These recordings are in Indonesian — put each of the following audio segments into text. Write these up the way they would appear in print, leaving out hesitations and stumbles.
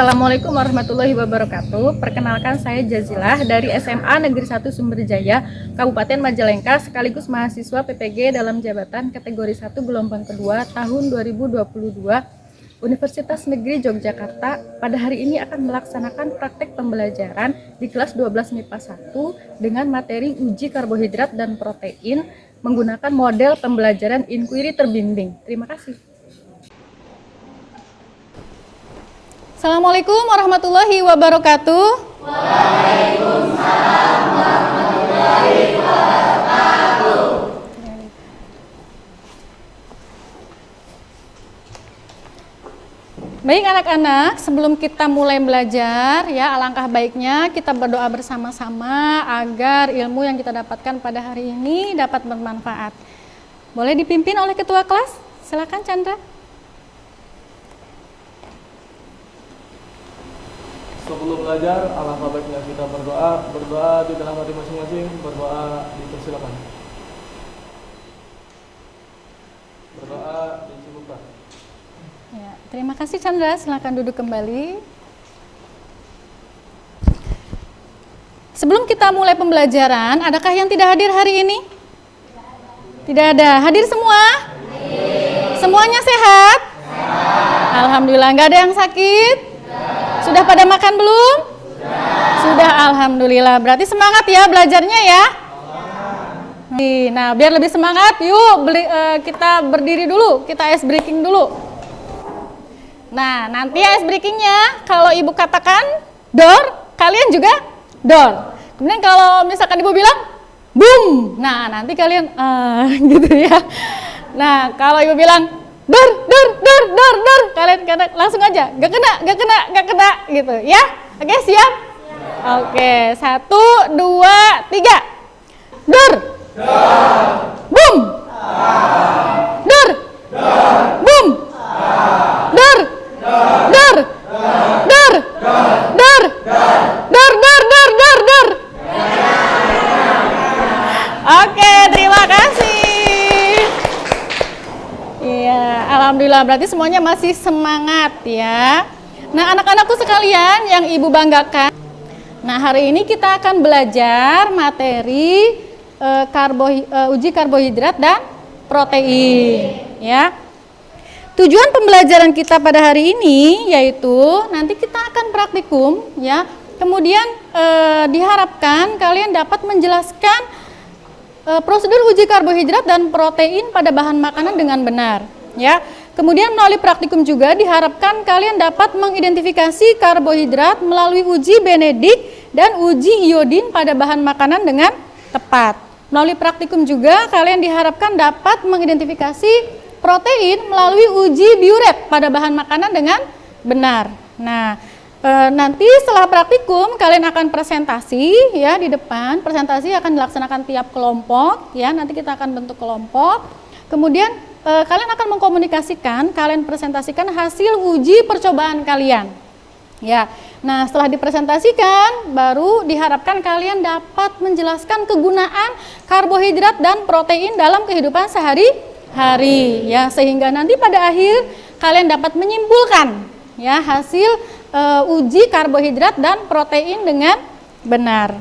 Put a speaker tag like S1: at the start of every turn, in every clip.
S1: Assalamualaikum warahmatullahi wabarakatuh. Perkenalkan saya Jazilah dari SMA Negeri 1 Sumberjaya, Kabupaten Majalengka, sekaligus mahasiswa PPG dalam jabatan kategori 1 gelombang kedua tahun 2022 Universitas Negeri Yogyakarta. Pada hari ini akan melaksanakan praktek pembelajaran di kelas 12 MIPA 1 dengan materi uji karbohidrat dan protein menggunakan model pembelajaran inquiry terbimbing. Terima kasih.
S2: Assalamualaikum warahmatullahi wabarakatuh.
S3: Waalaikumsalam warahmatullahi wabarakatuh.
S2: Baik anak-anak, sebelum kita mulai belajar ya, alangkah baiknya kita berdoa bersama-sama agar ilmu yang kita dapatkan pada hari ini dapat bermanfaat. Boleh dipimpin oleh ketua kelas? Silakan Chandra.
S4: Sebelum belajar, alangkah baiknya kita berdoa di dalam hati masing-masing, berdoa dipersilakan. Berdoa dicukupkan.
S2: Ya, terima kasih Chandra, silakan duduk kembali. Sebelum kita mulai pembelajaran, adakah yang tidak hadir hari ini? Tidak ada. Hadir semua? Semuanya sehat? Alhamdulillah, nggak ada yang sakit? Sudah pada makan belum? Sudah, alhamdulillah. Berarti semangat ya belajarnya ya. Nah, biar lebih semangat, yuk kita berdiri dulu, kita ice breaking dulu. Nah, nanti ice breakingnya kalau ibu katakan door, kalian juga door. Kemudian kalau misalkan ibu bilang boom, nah nanti kalian gitu ya. Nah, kalau ibu bilang dor, kalian langsung aja, gak kena gitu ya. Oke, siap? Oke, 1, 2, 3. Dor, boom, dor, boom, dor, dor. Oke, terima kasih. Iya, alhamdulillah berarti semuanya masih semangat ya. Nah, anak-anakku sekalian yang ibu banggakan. Nah, hari ini kita akan belajar materi uji karbohidrat dan protein ya. Tujuan pembelajaran kita pada hari ini yaitu nanti kita akan praktikum ya. Kemudian diharapkan kalian dapat menjelaskan prosedur uji karbohidrat dan protein pada bahan makanan dengan benar ya. Kemudian melalui praktikum juga diharapkan kalian dapat mengidentifikasi karbohidrat melalui uji Benedict dan uji iodin pada bahan makanan dengan tepat. Melalui praktikum juga kalian diharapkan dapat mengidentifikasi protein melalui uji Biuret pada bahan makanan dengan benar. Nah, nanti setelah praktikum kalian akan presentasi ya di depan. Presentasi akan dilaksanakan tiap kelompok ya. Nanti kita akan bentuk kelompok. Kemudian kalian akan mengkomunikasikan, kalian presentasikan hasil uji percobaan kalian. Ya. Nah, setelah dipresentasikan baru diharapkan kalian dapat menjelaskan kegunaan karbohidrat dan protein dalam kehidupan sehari-hari ya, sehingga nanti pada akhir kalian dapat menyimpulkan ya hasil uji karbohidrat dan protein dengan benar.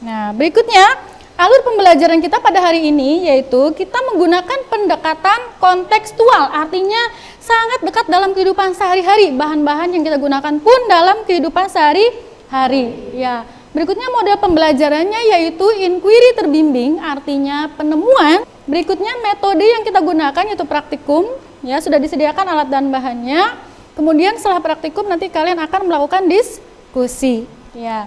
S2: Nah, berikutnya alur pembelajaran kita pada hari ini yaitu kita menggunakan pendekatan kontekstual, artinya sangat dekat dalam kehidupan sehari-hari. Bahan-bahan yang kita gunakan pun dalam kehidupan sehari-hari. Ya, berikutnya model pembelajarannya yaitu inquiry terbimbing, artinya penemuan. Berikutnya metode yang kita gunakan yaitu praktikum. Ya, sudah disediakan alat dan bahannya. Kemudian setelah praktikum nanti kalian akan melakukan diskusi. Ya.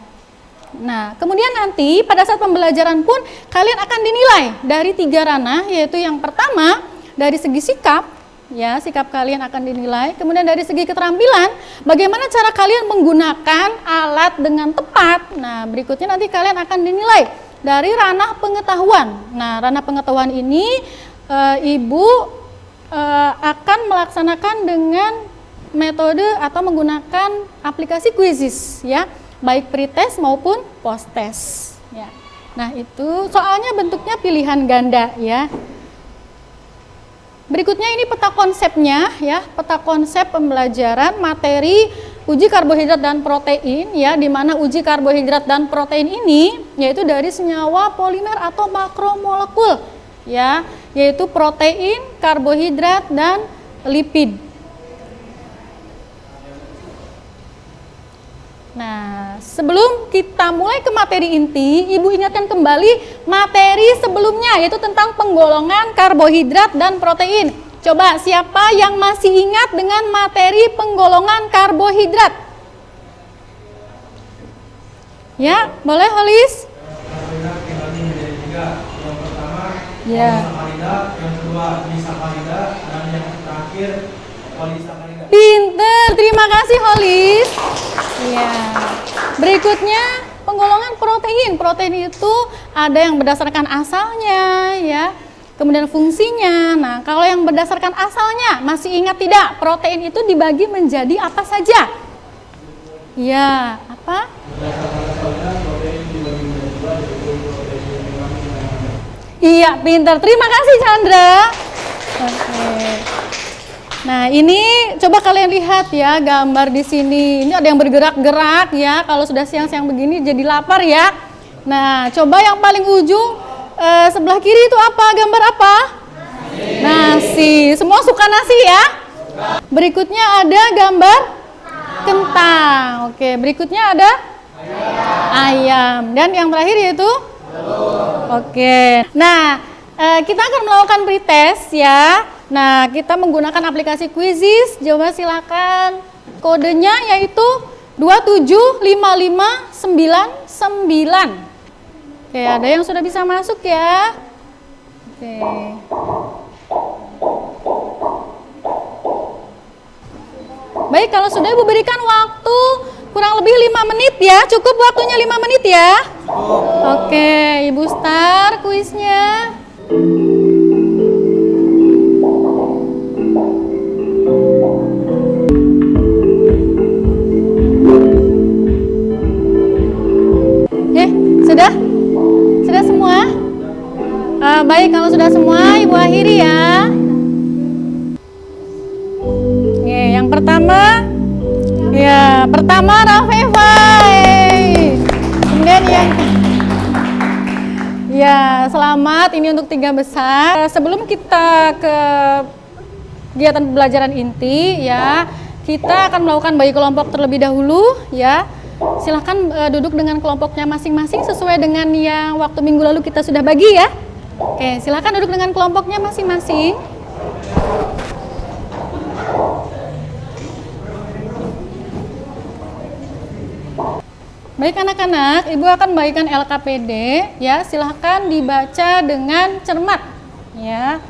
S2: Nah, kemudian nanti pada saat pembelajaran pun kalian akan dinilai dari 3 ranah, yaitu yang pertama dari segi sikap, ya sikap kalian akan dinilai. Kemudian dari segi keterampilan, bagaimana cara kalian menggunakan alat dengan tepat. Nah, berikutnya nanti kalian akan dinilai dari ranah pengetahuan. Nah, ranah pengetahuan ini ibu akan melaksanakan dengan metode atau menggunakan aplikasi Quizizz ya, baik pretest maupun posttest ya. Nah, itu soalnya bentuknya pilihan ganda ya. Berikutnya ini peta konsepnya ya, peta konsep pembelajaran materi uji karbohidrat dan protein ya, di mana uji karbohidrat dan protein ini yaitu dari senyawa polimer atau makromolekul ya, yaitu protein, karbohidrat dan lipid. Nah, sebelum kita mulai ke materi inti, Ibu ingatkan kembali materi sebelumnya yaitu tentang penggolongan karbohidrat dan protein. Coba siapa yang masih ingat dengan materi penggolongan karbohidrat? Ya, boleh Holis?
S5: Karbohidrat dibagi menjadi 3. Yang pertama
S2: Ya.
S5: monosakarida, yang kedua disakarida, dan yang terakhir polisakarida.
S2: Pinter, terima kasih Holis. Ya. Berikutnya penggolongan protein. Protein itu ada yang berdasarkan asalnya ya. Kemudian fungsinya. Nah, kalau yang berdasarkan asalnya, masih ingat tidak? Protein itu dibagi menjadi apa saja? Ya, apa? Iya, pintar. Terima kasih Chandra. Oke. Nah, ini coba kalian lihat ya gambar di sini. Ini ada yang bergerak-gerak ya. Kalau sudah siang-siang begini jadi lapar ya. Nah, coba yang paling ujung sebelah kiri itu apa? Gambar apa? Nasi. Semua suka nasi ya? Berikutnya ada gambar kentang. Oke, berikutnya ada ayam. Dan yang terakhir yaitu oke. Nah, kita akan melakukan pretest ya. Nah, kita menggunakan aplikasi Quizizz. Coba silakan. Kodenya yaitu 2755999. Oke, ada yang sudah bisa masuk ya. Oke. Baik, kalau sudah Ibu berikan waktu kurang lebih 5 menit ya. Cukup waktunya 5 menit ya? Oke, Ibu start kuisnya. Sudah? Sudah semua? Baik, kalau sudah semua Ibu akhiri ya. Oke, yang pertama Rafeva. Kemudian selamat, ini untuk 3 besar. Sebelum kita ke kegiatan pembelajaran inti ya, kita akan melakukan bagi kelompok terlebih dahulu ya. Silahkan duduk dengan kelompoknya masing-masing sesuai dengan yang waktu minggu lalu kita sudah bagi ya. Oke, silahkan duduk dengan kelompoknya masing-masing. Baik anak-anak, Ibu akan bagikan LKPD ya. Silahkan dibaca dengan cermat ya.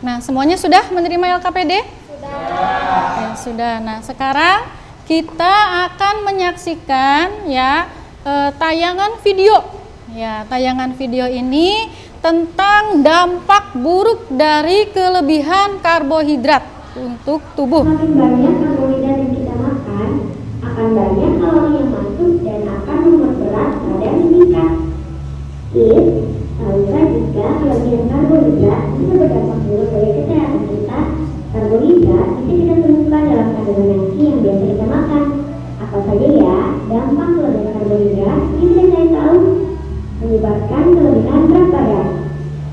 S2: Nah, semuanya sudah menerima LKPD? Sudah. Ya, sudah. Nah, sekarang kita akan menyaksikan ya tayangan video. Ya, tayangan video ini tentang dampak buruk dari kelebihan karbohidrat untuk tubuh.
S3: Semakin banyak karbohidrat yang kita makan, akan banyak kalori yang masuk dan akan membuat berat badan meningkat. Tahukah jika kelebihan karbohidrat bisa berdampak buruk bagi kesehatan kita? Karbohidrat bisa kita temukan dalam kandungan nasi yang biasa kita makan. Apa saja ya dampak kelebihan karbohidrat yang tidak saya tahu? Menyebabkan kelebihan berat badan.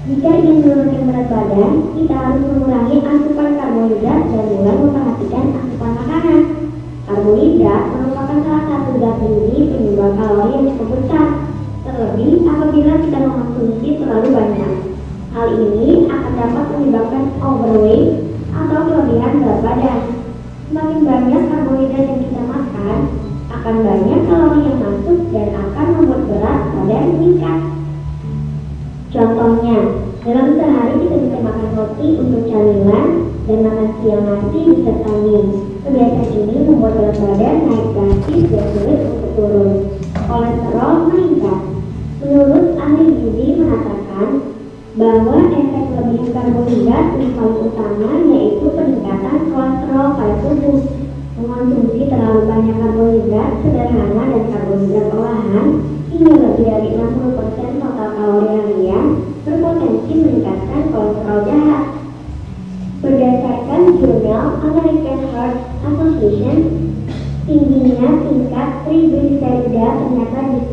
S3: Jika ingin menurunkan berat badan, kita harus mengurangi asupan karbohidrat dan mulai memperhatikan asupan makanan. Karbohidrat merupakan salah satu zat inti penyumbang kalori yang cukup besar. Terlebih apabila kita mengkonsumsi terlalu banyak. Hal ini akan dapat menyebabkan overweight atau kelebihan berat badan. Semakin banyak karbohidrat yang kita makan, akan banyak kalori yang masuk dan akan membuat berat badan meningkat. Contohnya, dalam sehari kita bisa makan roti untuk camilan dan makan siang nasi beserta mie. Kebiasaan ini membuat berat badan naik drastis dan sulit untuk turun. Kolesterol meningkat. Menurut ahli gizi mengatakan bahwa efek kelebihan karbohidrat yang paling utama yaitu peningkatan kolesterol pada tubuh. Mengonsumsi terlalu banyak karbohidrat sederhana dan karbohidrat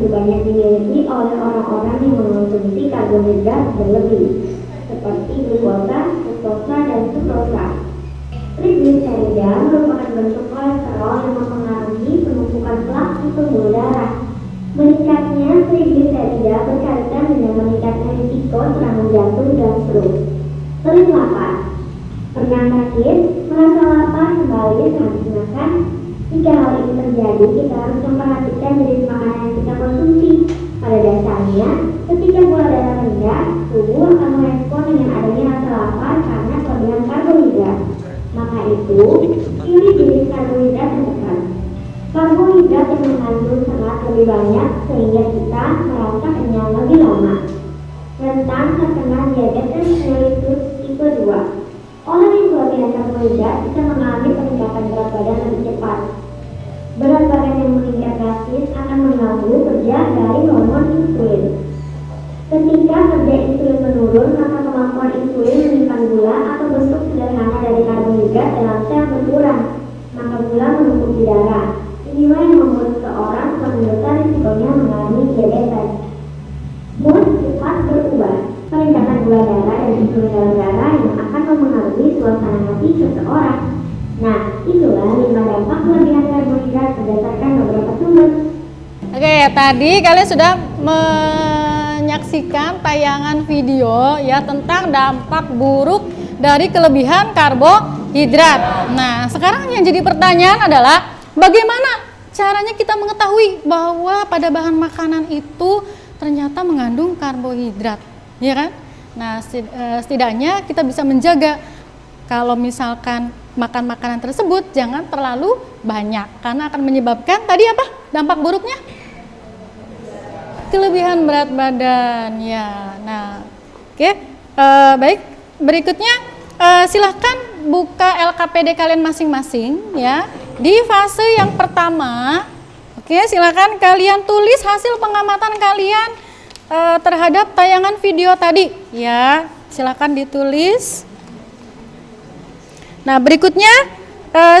S3: begitu banyak dimiliki oleh orang-orang yang mengonsumsi karbohidrat berlebih, seperti glukosa, fruktosa, dan sukrosa. Trigliserida merupakan bentuk kolesterol yang mempengaruhi penumpukan plak di pembuluh darah. Meningkatnya trigliserida berkaitan dengan meningkatnya risiko serangan jantung dan stroke. Sering lapar. Pernah sakit, merasa lapar kembali sehabis makan? Jika hal ini terjadi, kita harus memperhatikan jenis makanan yang kita konsumsi. Pada dasarnya, ketika gula darah rendah, tubuh akan merespon dengan adanya rasa lapar karena kelebihan karbohidrat. Maka itu, pilih jenis karbohidrat yang tepat. Karbohidrat yang mengandung serat lebih banyak sehingga kita merasa kenyang lebih lama. Rentan terkena diabetes mellitus tipe 2. Orang yang kelebihan karbohidrat bisa mengalami peningkatan berat badan lebih cepat. Berat badan yang meningkat drastis akan mengganggu kerja dari hormon insulin. Ketika kerja insulin menurun, maka kemampuan insulin menyimpan gula atau bentuk sederhana dari karbohidrat dalam sel berkurang, maka gula menumpuk di darah. Inilah yang membuat seseorang semakin besar risikonya mengalami diabetes. Mood cepat berubah. Peningkatan gula darah dan insulin dalam darah yang akan mempengaruhi suasana hati seseorang. Nah, itulah 5 dampak kelebihan karbohidrat berdasarkan beberapa sumber.
S2: Oke, tadi kalian sudah menyaksikan tayangan video ya tentang dampak buruk dari kelebihan karbohidrat. Nah, sekarang yang jadi pertanyaan adalah bagaimana caranya kita mengetahui bahwa pada bahan makanan itu ternyata mengandung karbohidrat, ya kan? Nah, setidaknya kita bisa menjaga kalau misalkan makan makanan tersebut jangan terlalu banyak karena akan menyebabkan tadi apa? Dampak buruknya? Kelebihan berat badan ya. Nah, oke. Baik, berikutnya silahkan buka LKPD kalian masing-masing ya. Di fase yang pertama, oke, silakan kalian tulis hasil pengamatan kalian terhadap tayangan video tadi ya. Silakan ditulis. Nah, berikutnya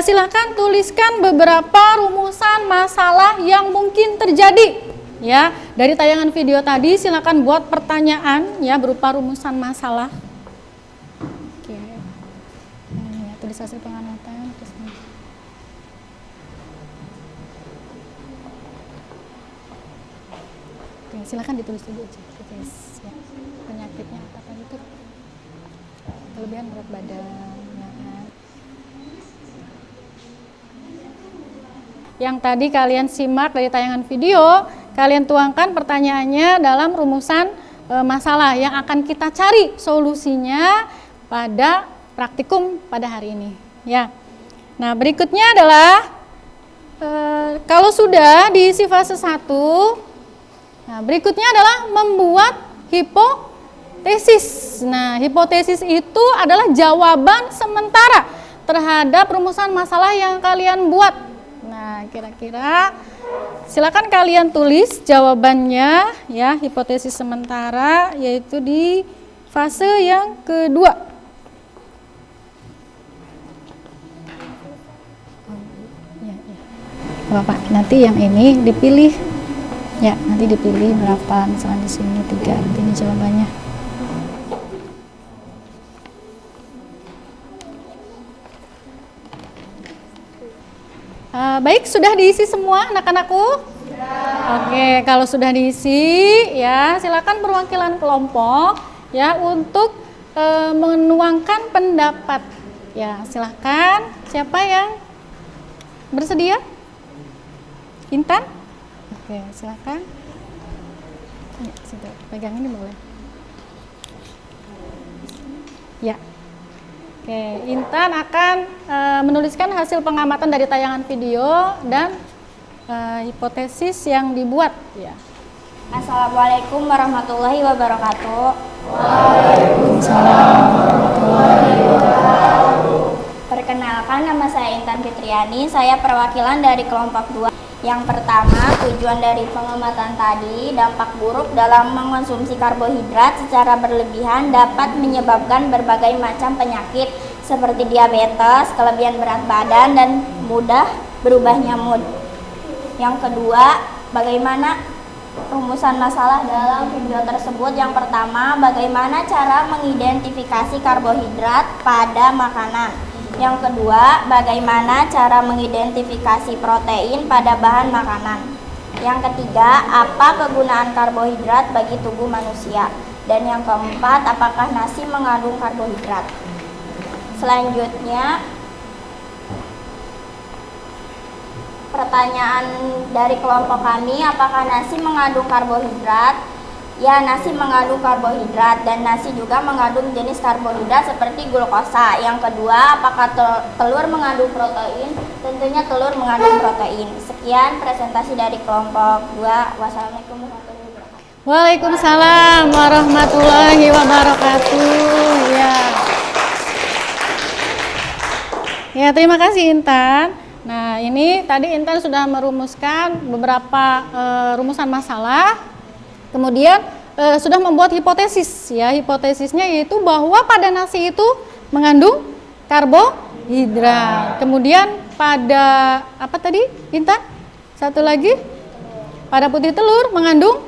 S2: silakan tuliskan beberapa rumusan masalah yang mungkin terjadi ya. Dari tayangan video tadi silakan buat pertanyaan ya berupa rumusan masalah. Oke. Ini ya, tulis hasil pengamatan terus ini. Oke, silakan ditulis dulu aja. Ya. Penyakitnya apa itu? Kelebihan berat badan. Yang tadi kalian simak dari tayangan video, kalian tuangkan pertanyaannya dalam rumusan masalah yang akan kita cari solusinya pada praktikum pada hari ini. Ya. Nah, berikutnya adalah kalau sudah diisi fase 1, nah berikutnya adalah membuat hipotesis. Nah, hipotesis itu adalah jawaban sementara terhadap rumusan masalah yang kalian buat. Nah, kira-kira silakan kalian tulis jawabannya ya, hipotesis sementara yaitu di fase yang kedua. Bapak, nanti yang ini dipilih. Ya, nanti dipilih berapa, misalnya di sini 3, nanti ini jawabannya. Baik, sudah diisi semua anak-anakku? Ya. Oke, kalau sudah diisi ya silakan perwakilan kelompok ya untuk menuangkan pendapat. Ya, silakan. Siapa yang bersedia? Intan? Oke, silakan. Ya, situ. Pegang ini boleh. Ya. Oke, Intan akan menuliskan hasil pengamatan dari tayangan video dan hipotesis yang dibuat. Ya.
S6: Assalamualaikum warahmatullahi wabarakatuh.
S2: Waalaikumsalam warahmatullahi wabarakatuh.
S6: Perkenalkan, nama saya Intan Fitriani. Saya perwakilan dari kelompok 2. Yang pertama, tujuan dari pengamatan tadi, dampak buruk dalam mengonsumsi karbohidrat secara berlebihan dapat menyebabkan berbagai macam penyakit seperti diabetes, kelebihan berat badan, dan mudah berubahnya mood. Yang kedua, bagaimana rumusan masalah dalam video tersebut. Yang pertama, bagaimana cara mengidentifikasi karbohidrat pada makanan. Yang kedua, bagaimana cara mengidentifikasi protein pada bahan makanan. Yang ketiga, apa kegunaan karbohidrat bagi tubuh manusia. Dan yang keempat, apakah nasi mengandung karbohidrat. Selanjutnya, pertanyaan dari kelompok kami, apakah nasi mengandung karbohidrat? Ya, nasi mengandung karbohidrat, dan nasi juga mengandung jenis karbohidrat seperti glukosa. Yang kedua, apakah telur mengandung protein? Tentunya telur mengandung protein. Sekian presentasi dari kelompok 2. Wassalamualaikum warahmatullahi wabarakatuh.
S2: Waalaikumsalam warahmatullahi wabarakatuh. Ya, terima kasih Intan. Nah, ini tadi Intan sudah merumuskan beberapa rumusan masalah. Kemudian sudah membuat hipotesis, ya. Hipotesisnya yaitu bahwa pada nasi itu mengandung karbohidrat. Kemudian pada apa tadi, Intan? Satu lagi, pada putih telur mengandung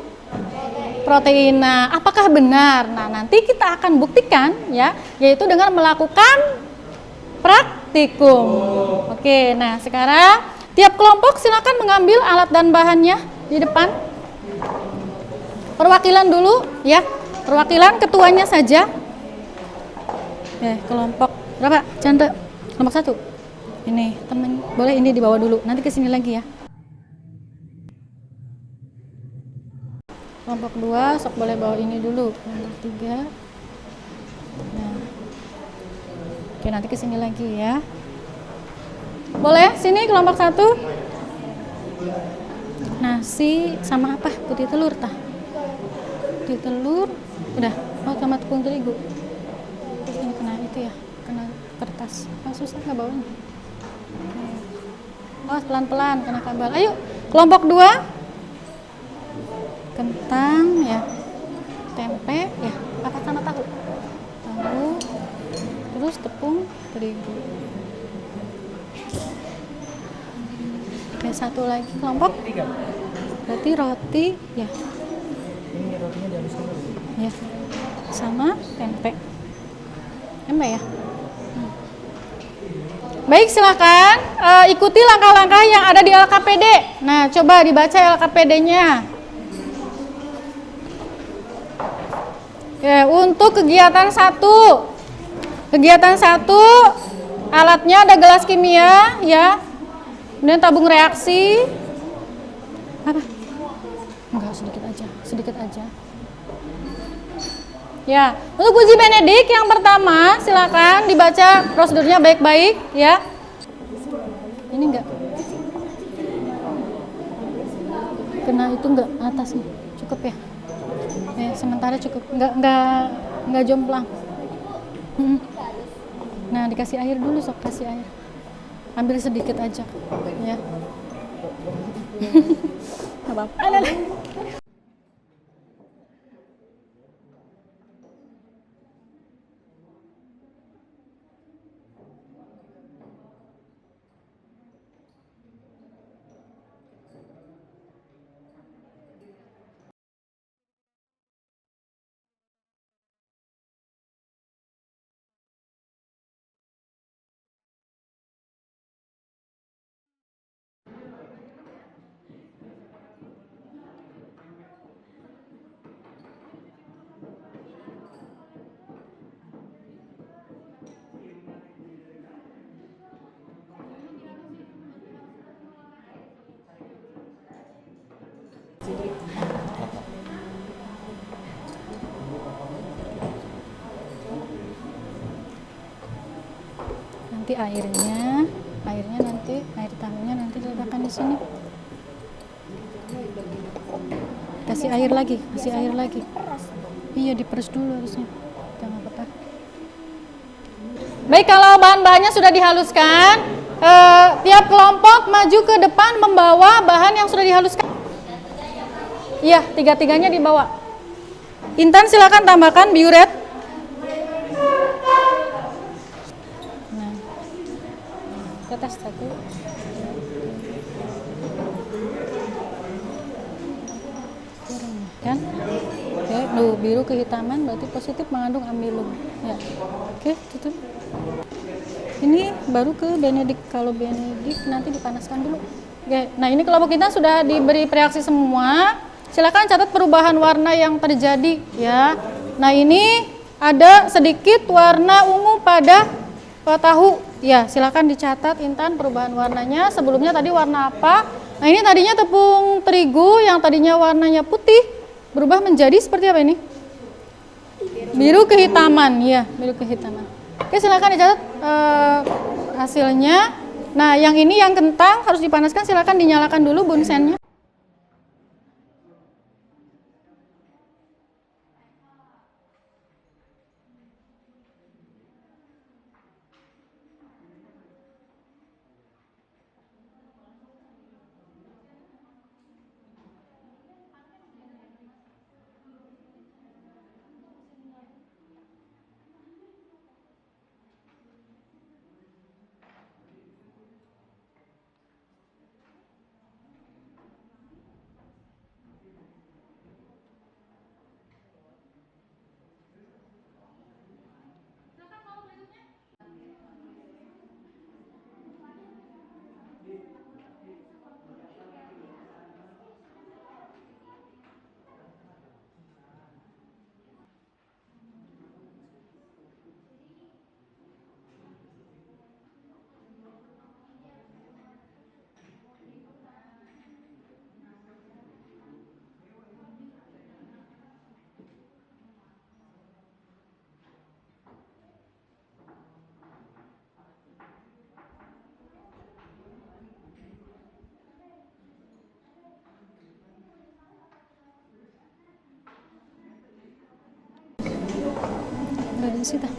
S2: protein. Nah, apakah benar? Nah, nanti kita akan buktikan, ya, yaitu dengan melakukan praktikum. Oke, nah sekarang tiap kelompok silakan mengambil alat dan bahannya di depan. Perwakilan dulu, ya. Perwakilan ketuanya saja. Kelompok berapa? Chandra. Kelompok 1. Ini teman, boleh ini dibawa dulu. Nanti kesini lagi ya. Kelompok 2, sok boleh bawa ini dulu. Kelompok 3. Nah. Oke, nanti kesini lagi ya. Boleh? Sini kelompok 1. Nasi sama apa? Putih telur tah. Putih telur. Udah. Oh, sama tepung terigu. Terus ini kena itu ya. Kena kertas. Oh, susah nggak bawanya? Oh, pelan-pelan kena kabel. Ayo, kelompok 2. Kentang ya. Tempe ya. Apa sama tahu? Tahu. Terus tepung terigu. Oke, satu lagi kelompok. Berarti roti ya.
S4: Ini rotinya dihaluskan dulu.
S2: Ya. Sama tempe. Tempe ya. Baik, silakan ikuti langkah-langkah yang ada di LKPD. Nah, coba dibaca LKPD-nya. Ya, untuk kegiatan 1. Kegiatan 1, alatnya ada gelas kimia, ya. Kemudian tabung reaksi. Apa? Enggak, sedikit aja. Ya, untuk uji Benedik yang pertama, silakan dibaca prosedurnya baik-baik, ya. Ini enggak kena itu, enggak atasnya, cukup ya. Sementara cukup, enggak jomplang. Nah, dikasih air dulu, sok kasih air. Ambil sedikit aja, ya. Enggak apa-apa. Nanti airnya nanti air tahunya nanti diletakkan di sini. Kasih air lagi. Iya, diperes dulu harusnya. Jangan apa-apa. Baik, kalau bahan-bahannya sudah dihaluskan, tiap kelompok maju ke depan membawa bahan yang sudah dihaluskan. Iya, tiga-tiganya dibawa. Intan silakan tambahkan biuret. Nah, ke atas 1. kan? Oke, biru kehitaman berarti positif mengandung amilum. Ya. Oke, tutup. Ini baru ke benedik. Kalau benedik nanti dipanaskan dulu. Oke, nah ini kelompok kita sudah diberi reaksi semua. Silakan catat perubahan warna yang terjadi ya. Nah ini ada sedikit warna ungu pada tahu. Ya, silakan dicatat Intan perubahan warnanya. Sebelumnya tadi warna apa? Nah ini tadinya tepung terigu yang tadinya warnanya putih berubah menjadi seperti apa ini? Biru kehitaman, ya, biru kehitaman. Oke, silakan dicatat hasilnya. Nah, yang ini yang kentang harus dipanaskan, silakan dinyalakan dulu bunsennya. Dari situ.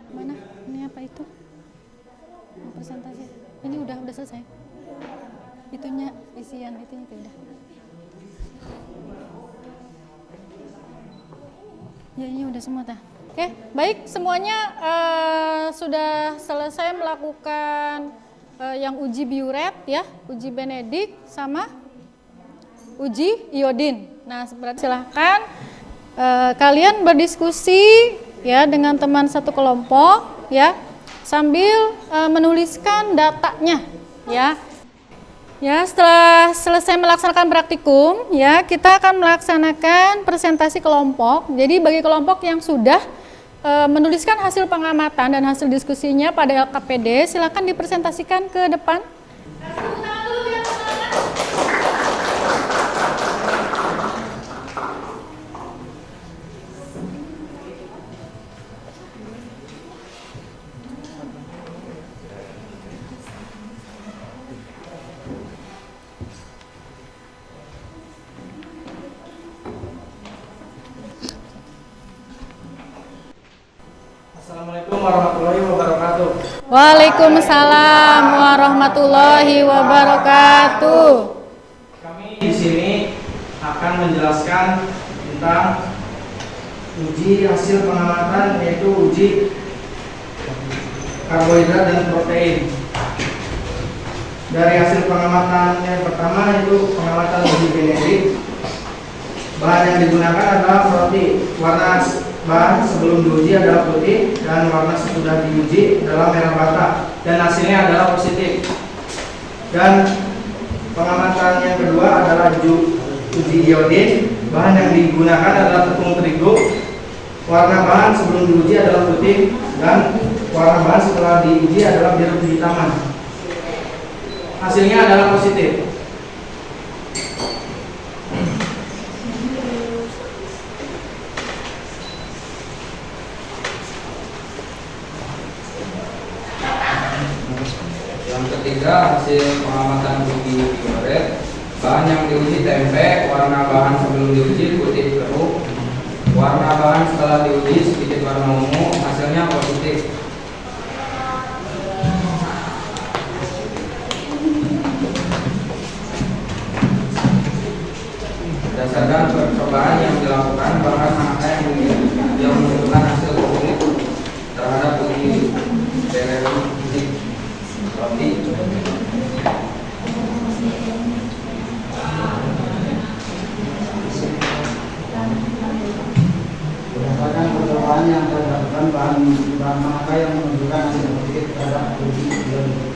S2: Mana? Ini apa itu? Presentasi. Ini udah selesai. Itunya isian itunya itu udah. Ya ini udah semua tah. Oke, baik semuanya sudah selesai melakukan yang uji biuret ya, uji benedik sama uji iodin. Nah, berarti silahkan kalian berdiskusi ya dengan teman satu kelompok ya sambil menuliskan datanya ya. Ya, setelah selesai melaksanakan praktikum ya, kita akan melaksanakan presentasi kelompok. Jadi bagi kelompok yang sudah menuliskan hasil pengamatan dan hasil diskusinya pada LKPD, silakan dipresentasikan ke depan.
S5: Assalamualaikum warahmatullahi wabarakatuh.
S2: Waalaikumsalam warahmatullahi wabarakatuh.
S5: Kami di sini akan menjelaskan tentang uji hasil pengamatan, yaitu uji karbohidrat dan protein. Dari hasil pengamatan yang pertama yaitu pengamatan uji benedik. Bahan yang digunakan adalah roti. Warna bahan sebelum diuji adalah putih dan warna sesudah diuji adalah merah bata dan hasilnya adalah positif. Dan pengamatan yang kedua adalah uji iodin. Bahan yang digunakan adalah tepung terigu. Warna bahan sebelum diuji adalah putih dan warna bahan setelah diuji adalah biru kehitaman. Hasilnya adalah positif.
S7: Yang ketiga, hasil pengamatan uji biuret. Bahan yang diuji tempe, warna bahan sebelum diuji putih keruh, warna bahan setelah diuji sedikit warna ungu, hasilnya positif. Berdasarkan percobaan yang dilakukan, bahan mana yang menentukan hasil positif terhadap uji bioenergi roti.
S5: Berdasarkan percobaan yang dilakukan, bahan mana yang menunjukkan hasil positif terhadap uji bioenergi.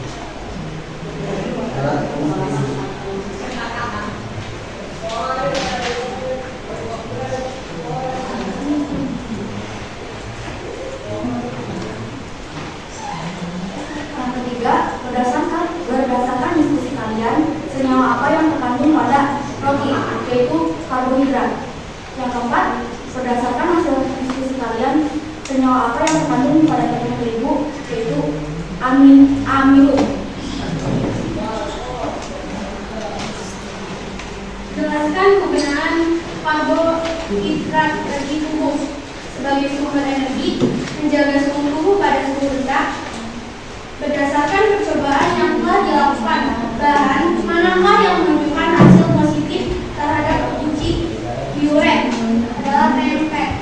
S8: Yang ketiga, berdasarkan diskusi kalian, senyawa apa yang terkandung pada roti, yaitu karbohidrat. Yang keempat, berdasarkan hasil diskusi kalian, senyawa apa yang terkandung pada tepung terigu, yaitu amilum.
S9: Jelaskan kegunaan karbohidrat bagi tubuh sebagai sumber energi, menjaga suhu tubuh pada suhu rendah. Berdasarkan percobaan yang telah dilakukan, bahan manakah yang menunjukkan hasil positif terhadap uji bioret adalah tempe.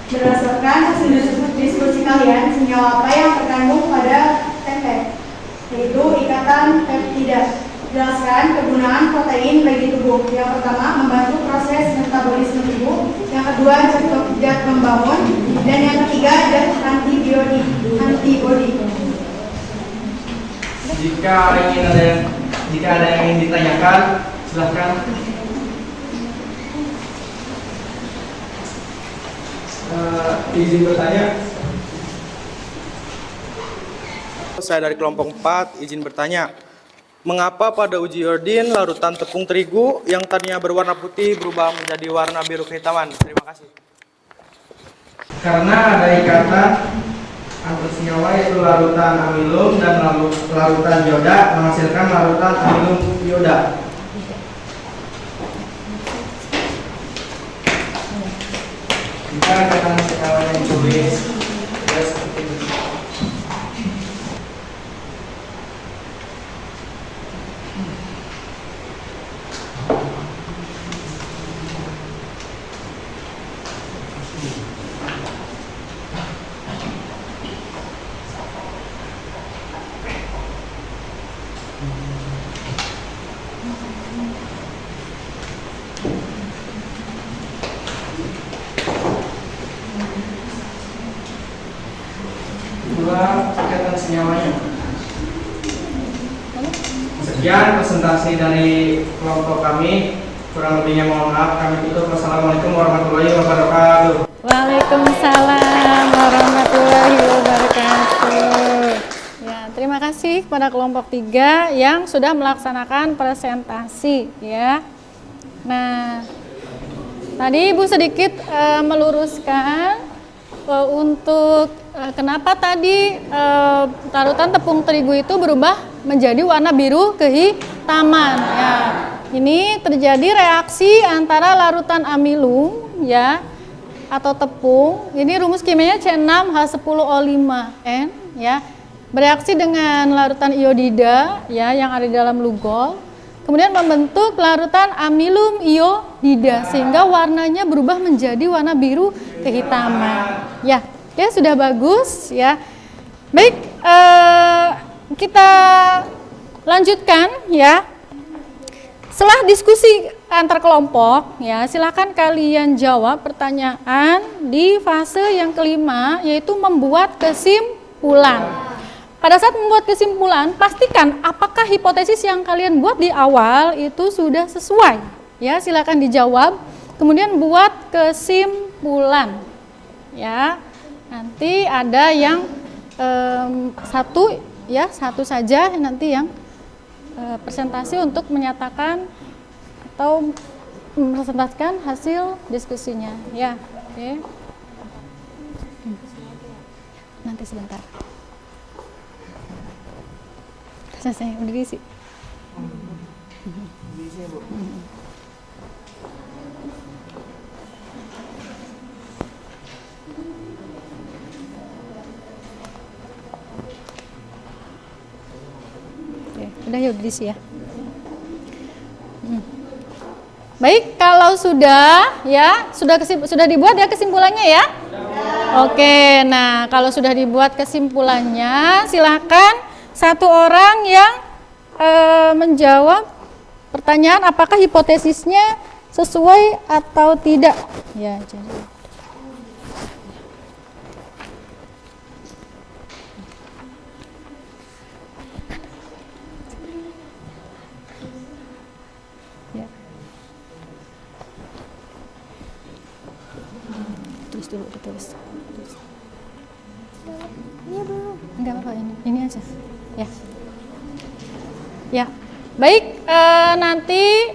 S8: Berdasarkan hasil diskusi kalian, senyawa apa yang terkandung pada tempe, yaitu ikatan peptida. Jelaskan kegunaan protein bagi tubuh. Yang pertama, membantu proses metabolisme tubuh. Yang kedua, zat membangun. Dan yang ketiga, zat antibodi.
S5: Jika ada yang ingin ditanyakan, silahkan. Izin bertanya. Saya dari kelompok 4, izin bertanya. Mengapa pada uji iodin larutan tepung terigu yang tadinya berwarna putih berubah menjadi warna biru kehitaman? Terima kasih. Karena ada ikatan antar senyawa yaitu larutan amilum dan larutan ioda menghasilkan larutan amilum ioda. Jika ikatan senyawa yang ditulis seperti ini. Ikatan senyawanya. Sekian presentasi dari kelompok kami. Kurang lebihnya mohon maaf. Kami tutup. Wassalamualaikum warahmatullahi wabarakatuh.
S2: Waalaikumsalam warahmatullahi wabarakatuh. Ya, terima kasih kepada kelompok 3 yang sudah melaksanakan presentasi ya. Nah, tadi Ibu sedikit meluruskan untuk kenapa tadi larutan tepung terigu itu berubah menjadi warna biru kehitaman ya. Ini terjadi reaksi antara larutan amilum ya atau tepung. Ini rumus kimianya C6H10O5N ya. Bereaksi dengan larutan iodida ya yang ada di dalam lugol. Kemudian membentuk larutan amilum iodida sehingga warnanya berubah menjadi warna biru kehitaman. Ya, oke, sudah bagus ya. Baik, kita lanjutkan ya. Setelah diskusi antar kelompok ya, silakan kalian jawab pertanyaan di fase yang kelima yaitu membuat kesimpulan. Pada saat membuat kesimpulan, pastikan apakah hipotesis yang kalian buat di awal itu sudah sesuai. Ya, silakan dijawab. Kemudian buat kesimpulan. Ya, nanti ada yang satu saja nanti yang presentasi untuk menyatakan atau mempresentasikan hasil diskusinya. Ya, oke. Nanti sebentar. selesai, udah diisi.
S5: Diisi ya, Bu.
S2: Oke, udah ya, udah diisi ya. Baik, kalau sudah ya, sudah dibuat ya kesimpulannya ya. Oke, nah kalau sudah dibuat kesimpulannya, silahkan satu orang yang menjawab pertanyaan apakah hipotesisnya sesuai atau tidak. Ya, jadi. Ya. Tulis dulu, ditulis. Iya belum. Enggak apa-apa, ini aja. Ya. Ya. Baik, nanti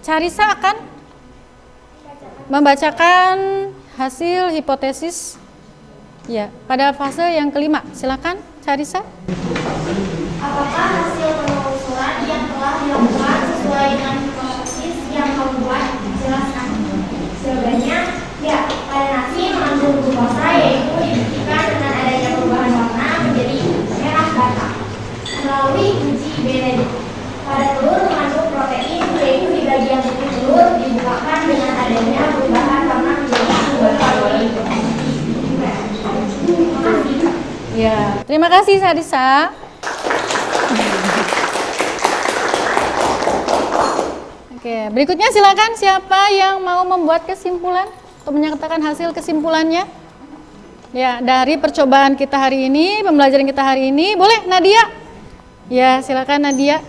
S2: Carissa akan membacakan hasil hipotesis ya pada fase yang kelima. Silakan Carissa.
S6: Apakah hasil penelusuran yang telah dilakukan sesuai dengan hipotesis yang kamu buat? Jelaskan. Jawabannya, ya. Pada nasi mengandung glukosa yaitu dibuktikan dengan adanya perubahan warna menjadi merah bata melalui uji Benedict. Pada telur mengandung protein yaitu di bagian putih telur dibukakan dengan adanya perubahan warna menjadi protein. Terima kasih.
S2: Ya, terima kasih Carissa. Oke, berikutnya silakan siapa yang mau membuat kesimpulan atau menyatakan hasil kesimpulannya. Ya, dari percobaan kita hari ini, pembelajaran kita hari ini, boleh Nadia? Ya, silakan Nadia.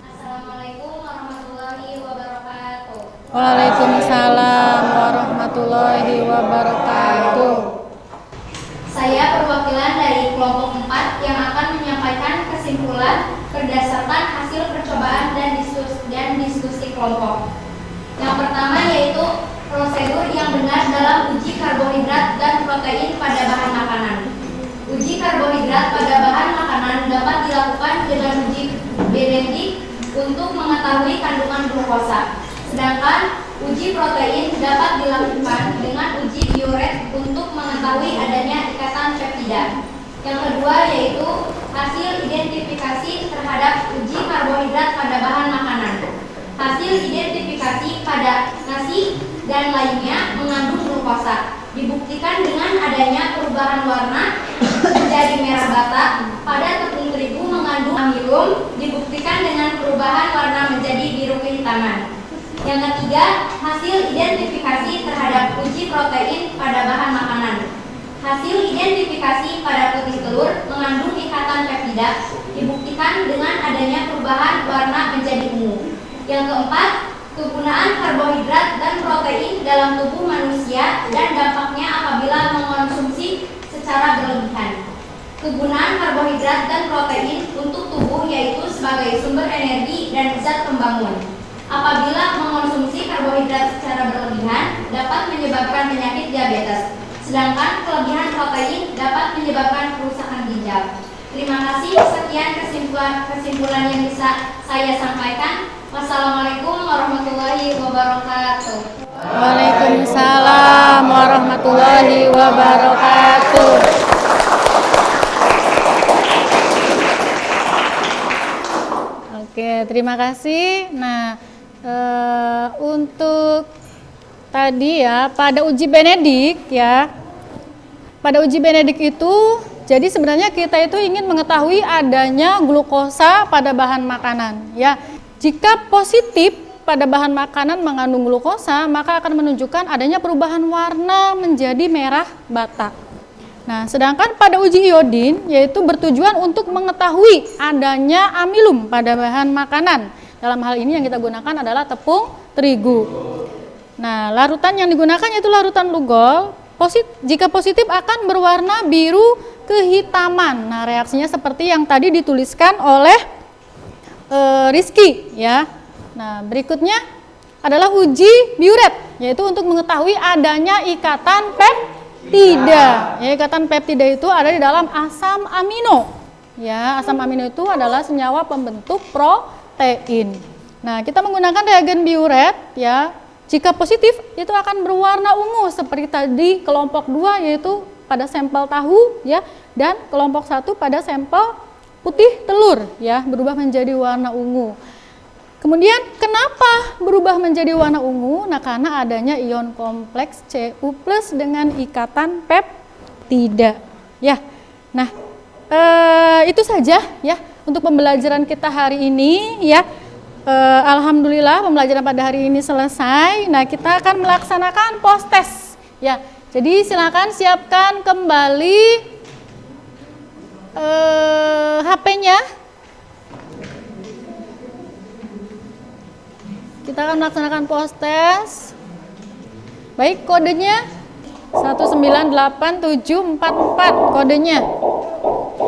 S6: Assalamualaikum warahmatullahi wabarakatuh.
S2: Waalaikumsalam warahmatullahi wabarakatuh.
S6: Saya perwakilan dari kelompok 4 yang akan menyampaikan kesimpulan berdasarkan hasil percobaan dan diskusi kelompok. Yang pertama yaitu prosedur yang benar dalam uji karbohidrat dan protein pada bahan makanan. Uji karbohidrat pada bahan makanan dapat dilakukan dengan uji Benedict untuk mengetahui kandungan glukosa. Sedangkan uji protein dapat dilakukan dengan uji Biuret untuk mengetahui adanya ikatan peptida. Yang kedua yaitu hasil identifikasi terhadap uji karbohidrat pada bahan makanan. Hasil identifikasi pada nasi dan lainnya mengandung glukosa. Dibuktikan dengan adanya perubahan warna menjadi merah bata. Pada tepung terigu mengandung amilum. Dibuktikan dengan perubahan warna menjadi biru kehitaman. Yang ketiga, hasil identifikasi terhadap uji protein pada bahan makanan. Hasil identifikasi pada putih telur mengandung ikatan peptida. Dibuktikan dengan adanya perubahan warna menjadi ungu. Yang keempat, kegunaan karbohidrat dan protein dalam tubuh manusia dan dampaknya apabila mengonsumsi secara berlebihan. Kegunaan karbohidrat dan protein untuk tubuh yaitu sebagai sumber energi dan zat pembangun. Apabila mengonsumsi karbohidrat secara berlebihan dapat menyebabkan penyakit diabetes, sedangkan kelebihan protein dapat menyebabkan kerusakan ginjal. Terima kasih, sekian kesimpulan yang bisa saya sampaikan. Wassalamualaikum warahmatullahi wabarakatuh.
S2: Waalaikumsalam warahmatullahi wabarakatuh. Oke, terima kasih. Nah, untuk tadi ya pada uji Benedict ya, pada uji Benedict itu jadi sebenarnya kita itu ingin mengetahui adanya glukosa pada bahan makanan ya. Jika positif pada bahan makanan mengandung glukosa, maka akan menunjukkan adanya perubahan warna menjadi merah bata. Nah, sedangkan pada uji iodin yaitu bertujuan untuk mengetahui adanya amilum pada bahan makanan. Dalam hal ini yang kita gunakan adalah tepung terigu. Nah, larutan yang digunakan yaitu larutan Lugol. Jika positif akan berwarna biru kehitaman. Nah, reaksinya seperti yang tadi dituliskan oleh Rizky ya. Nah, berikutnya adalah uji Biuret yaitu untuk mengetahui adanya ikatan peptida. Ya, ikatan peptida itu ada di dalam asam amino Ya, asam amino itu adalah senyawa pembentuk protein. Nah, kita menggunakan reagen biuret ya. Jika positif itu akan berwarna ungu seperti tadi kelompok 2 yaitu pada sampel tahu ya, dan kelompok 1 pada sampel putih telur ya, berubah menjadi warna ungu. Kemudian kenapa berubah menjadi warna ungu? Nah, karena adanya ion kompleks Cu+ dengan ikatan peptida ya. Nah, itu saja ya untuk pembelajaran kita hari ini ya. Alhamdulillah pembelajaran pada hari ini selesai. Nah, kita akan melaksanakan post test ya. Jadi silakan siapkan kembali HP-nya. Kita akan melaksanakan post test. Baik, kodenya 198744 kodenya.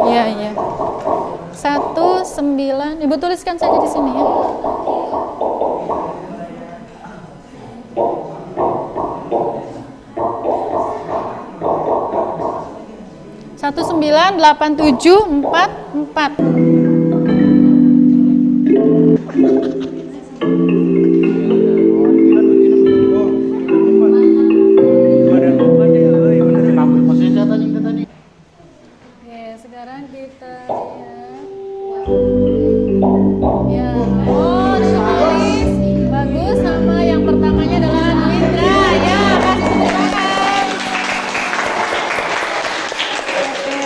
S2: Iya, iya. 19, Ibu tuliskan saja di sini ya. Satu 198744. Sekarang kita ya, oh tulis bagus, sama yang pertamanya adalah Indra ya, kasih tepuk tangan. Oke,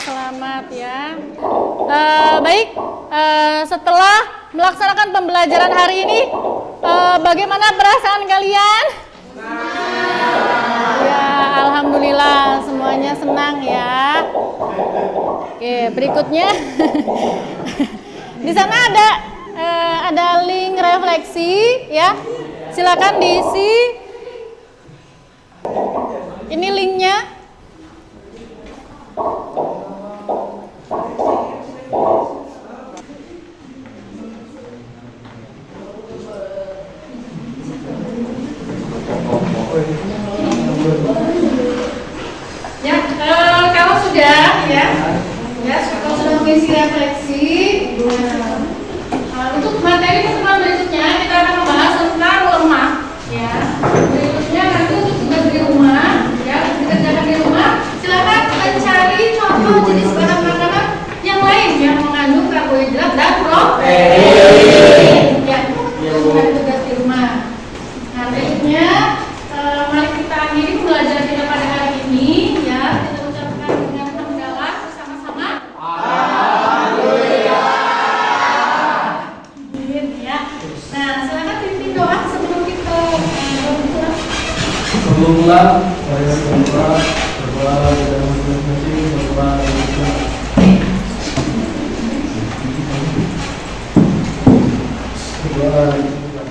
S2: selamat ya. Baik, setelah melaksanakan pembelajaran hari ini, bagaimana perasaan kalian? Ya, alhamdulillah semuanya senang ya. Oke, berikutnya di sana ada link refleksi ya. Silakan diisi. Ini linknya. Ya, kalau sudah ya. Ya, kalau sudah mengisi refleksi, untuk materi pertemuan berikutnya kita akan membahas tentang lemak. Ya, berikutnya nanti untuk tugas di rumah, ya, dikerjakan di rumah. Silakan mencari contoh jenis bahan makanan yang lain yang mengandung karbohidrat dan protein. Ya, untuk tugas di rumah. Nah, berikutnya, mari kita akhiri pembelajaran kita pada hari ini. Ya, kita ucapkan dengan hamdalah bersama-sama.
S4: Sebelum pulang, saya berdoa di dalam masing-masing, berdoa di Islam. Berdoa di Islam.